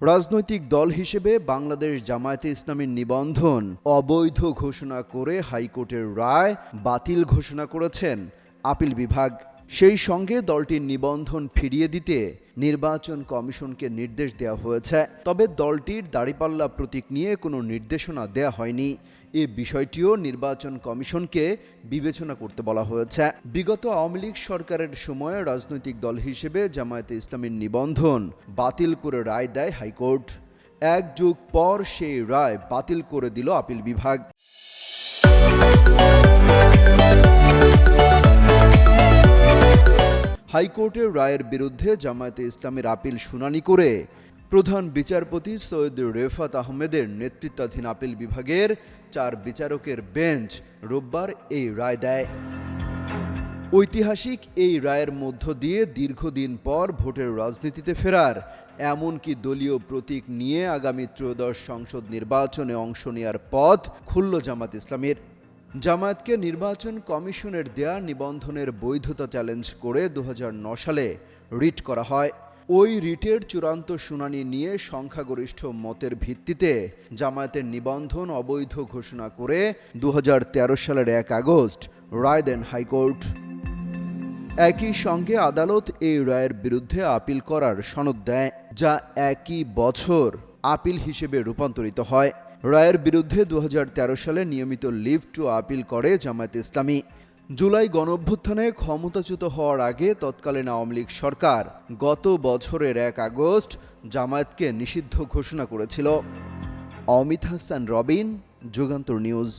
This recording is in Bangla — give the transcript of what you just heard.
রাজনৈতিক দল হিসেবে বাংলাদেশ জামায়াতে ইসলামীর নিবন্ধন অবৈধ ঘোষণা করে হাইকোর্টের রায় বাতিল ঘোষণা করেছেন আপিল বিভাগ। সেই সঙ্গে দলটির নিবন্ধন ফিরিয়ে দিতে নির্বাচন কমিশনকে নির্দেশ দেওয়া হয়েছে। তবে দলটির দাঁড়িপাল্লা প্রতীক নিয়ে কোনো নির্দেশনা দেওয়া হয়নি। এ বিষয়টিও নির্বাচন কমিশনকে বিবেচনা করতে বলা হয়েছে। বিগত আওয়ামী লীগ সরকারের সময়ে রাজনৈতিক দল হিসেবে জামায়াতে ইসলামীর নিবন্ধন বাতিল করে রায় দেয় হাইকোর্ট। এক যুগ পর সেই রায় বাতিল করে দিল আপিল বিভাগ। হাইকোর্টের রায়ের বিরুদ্ধে জামায়াতে ইসলামীর আপিল শুনানি করে প্রধান বিচারপতি সৈয়দ রেফাত আহমেদের নেতৃত্বাধীন আপিল বিভাগের 4 বিচারকের বেঞ্চ রোববার এই রায় দেয়। ঐতিহাসিক এই রায়ের মধ্য দিয়ে দীর্ঘদিন পর ভোটের রাজনীতিতে ফেরার, এমনকি দলীয় প্রতীক নিয়ে আগামী ত্রয়োদশ সংসদ নির্বাচনে অংশ নেওয়ার পথ খুলল জামায়াত ইসলামীর। জামায়াতকে নির্বাচন কমিশনের দেয়া নিবন্ধনের বৈধতা চ্যালেঞ্জ করে 2009 সালে রিট করা হয়। ওই রিটের চূড়ান্ত শুনানি নিয়ে সংখ্যাগরিষ্ঠ মতের ভিত্তিতে জামায়াতের নিবন্ধন অবৈধ ঘোষণা করে 2013 সালের 1 আগস্ট রায় দেন হাইকোর্ট। একই সঙ্গে আদালত এই রায়ের বিরুদ্ধে আপিল করার সনদ দেয়, যা একই বছর আপিল হিসেবে রূপান্তরিত হয়। রায়ের বিরুদ্ধে 2013 সালে নিয়মিত লিভ টু আপিল করে জামায়াতে ইসলামী। জুলাই গণঅভ্যুত্থানে ক্ষমতাচ্যুত হওয়ার আগে তৎকালীন আওয়ামী লীগ সরকার গত বছরের 1 আগস্ট জামায়াতকে নিষিদ্ধ ঘোষণা করেছিল। অমিত হাসান রবিন, যুগান্তর নিউজ।